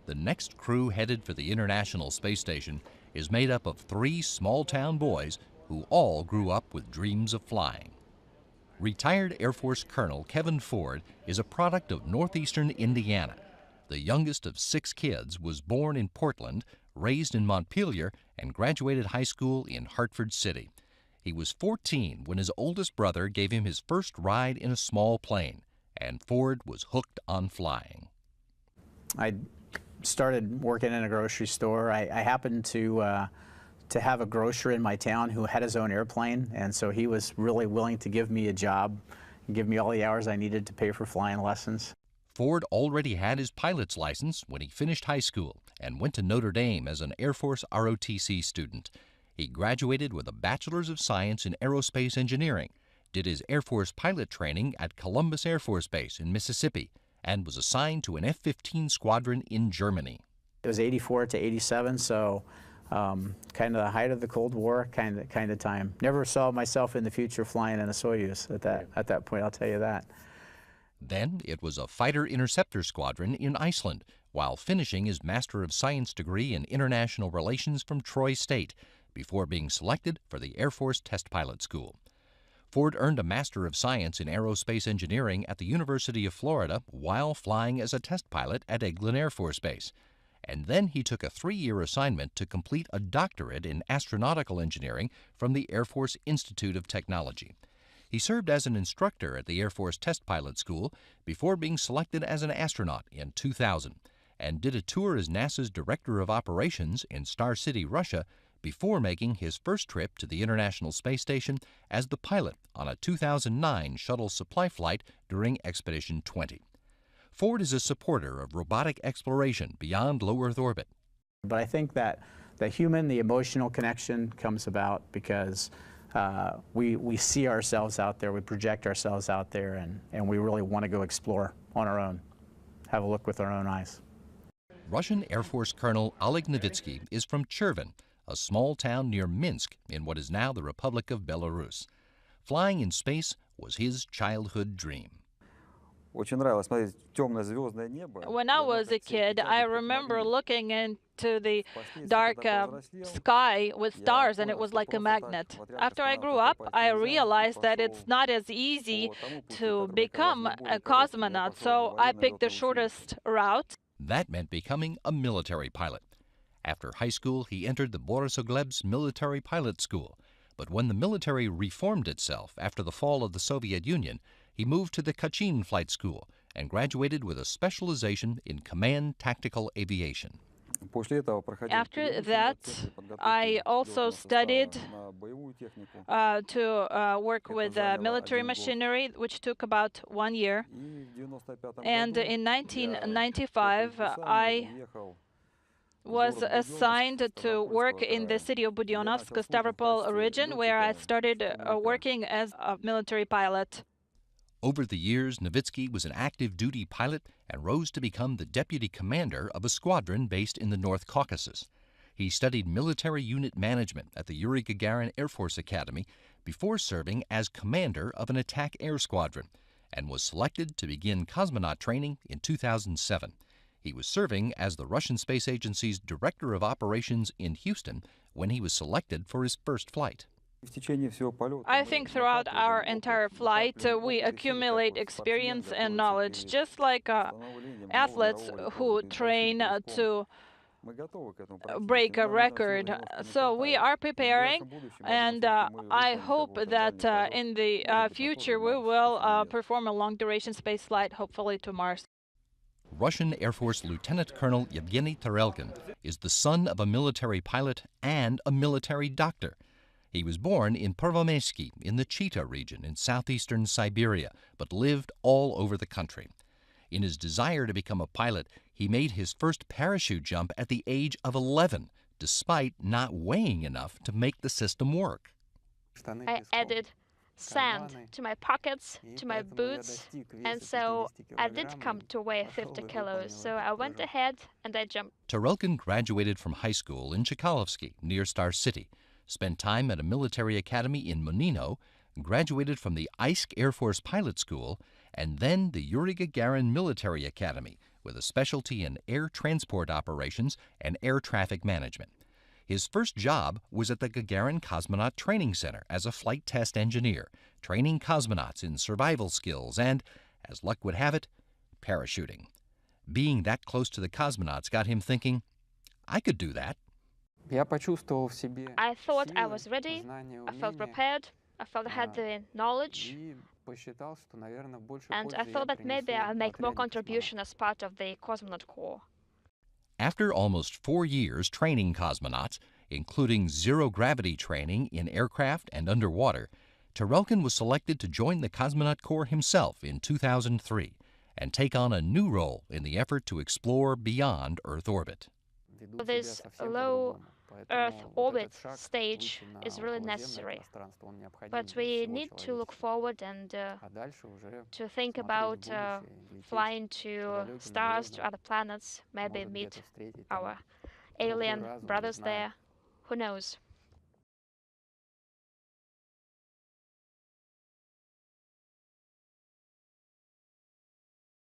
The next crew headed for the International Space Station is made up of 3 small-town boys who all grew up with dreams of flying. Retired Air Force Colonel Kevin Ford is a product of northeastern Indiana. The youngest of 6 kids, was born in Portland, raised in Montpelier, and graduated high school in Hartford City. He was 14 when his oldest brother gave him his first ride in a small plane, and Ford was hooked on flying. I started working in a grocery store. I happened to have a grocer in my town who had his own airplane, and so he was really willing to give me a job and give me all the hours I needed to pay for flying lessons. Ford already had his pilot's license when he finished high school and went to Notre Dame as an Air Force ROTC student. He graduated with a Bachelor's of Science in Aerospace Engineering, did his Air Force pilot training at Columbus Air Force Base in Mississippi, and was assigned to an F-15 squadron in Germany. It was 84 to 87, so kind of the height of the Cold War kind of time. Never saw myself in the future flying in a Soyuz at that point, I'll tell you that. Then it was a fighter interceptor squadron in Iceland, while finishing his Master of Science degree in International Relations from Troy State, before being selected for the Air Force Test Pilot School. Ford earned a Master of Science in Aerospace Engineering at the University of Florida while flying as a test pilot at Eglin Air Force Base. And then he took a 3-year assignment to complete a doctorate in astronautical engineering from the Air Force Institute of Technology. He served as an instructor at the Air Force Test Pilot School before being selected as an astronaut in 2000, and did a tour as NASA's Director of Operations in Star City, Russia, before making his first trip to the International Space Station as the pilot on a 2009 shuttle supply flight during Expedition 20. Ford is a supporter of robotic exploration beyond low Earth orbit. But I think that the human, the emotional connection comes about because we see ourselves out there, we project ourselves out there, and we really want to go explore on our own, have a look with our own eyes. Russian Air Force Colonel Oleg Novitsky is from Cherven, a small town near Minsk in what is now the Republic of Belarus. Flying in space was his childhood dream. When I was a kid, I remember looking into the dark sky with stars, and it was like a magnet. After I grew up, I realized that it's not as easy to become a cosmonaut, so I picked the shortest route. That meant becoming a military pilot. After high school, he entered the Borisoglebsk Military Pilot School. But when the military reformed itself after the fall of the Soviet Union, he moved to the Kachin Flight School and graduated with a specialization in command tactical aviation. After that, I also studied to work with military machinery, which took about 1 year. And in 1995, I was assigned to work in the city of Budyonovsk, Stavropol region, where I started working as a military pilot. Over the years, Novitsky was an active duty pilot and rose to become the deputy commander of a squadron based in the North Caucasus. He studied military unit management at the Yuri Gagarin Air Force Academy before serving as commander of an attack air squadron, and was selected to begin cosmonaut training in 2007. He was serving as the Russian Space Agency's Director of Operations in Houston when he was selected for his first flight. I think throughout our entire flight, we accumulate experience and knowledge, just like athletes who train to break a record. So we are preparing, and I hope that in the future we will perform a long-duration space flight, hopefully to Mars. Russian Air Force Lieutenant Colonel Yevgeny Tarelkin is the son of a military pilot and a military doctor. He was born in Pervomesky in the Chita region in southeastern Siberia, but lived all over the country. In his desire to become a pilot, he made his first parachute jump at the age of 11, despite not weighing enough to make the system work. I added sand to my pockets, to my boots, and so I did come to weigh 50 kilos, so I went ahead and I jumped. Tarelkin graduated from high school in Chkalovsky, near Star City, spent time at a military academy in Monino, graduated from the Eysk Air Force Pilot School, and then the Yuri Gagarin Military Academy, with a specialty in air transport operations and air traffic management. His first job was at the Gagarin Cosmonaut Training Center as a flight test engineer, training cosmonauts in survival skills and, as luck would have it, parachuting. Being that close to the cosmonauts got him thinking, I could do that. I thought I was ready, I felt prepared, I felt I had the knowledge, and I thought that maybe I'll make more contribution as part of the Cosmonaut Corps. After almost 4 years training cosmonauts, including zero-gravity training in aircraft and underwater, Tarelkin was selected to join the Cosmonaut Corps himself in 2003 and take on a new role in the effort to explore beyond Earth orbit. This low Earth orbit stage is really necessary, but we need to look forward and to think about flying to stars, to other planets, maybe meet our alien brothers there. Who knows?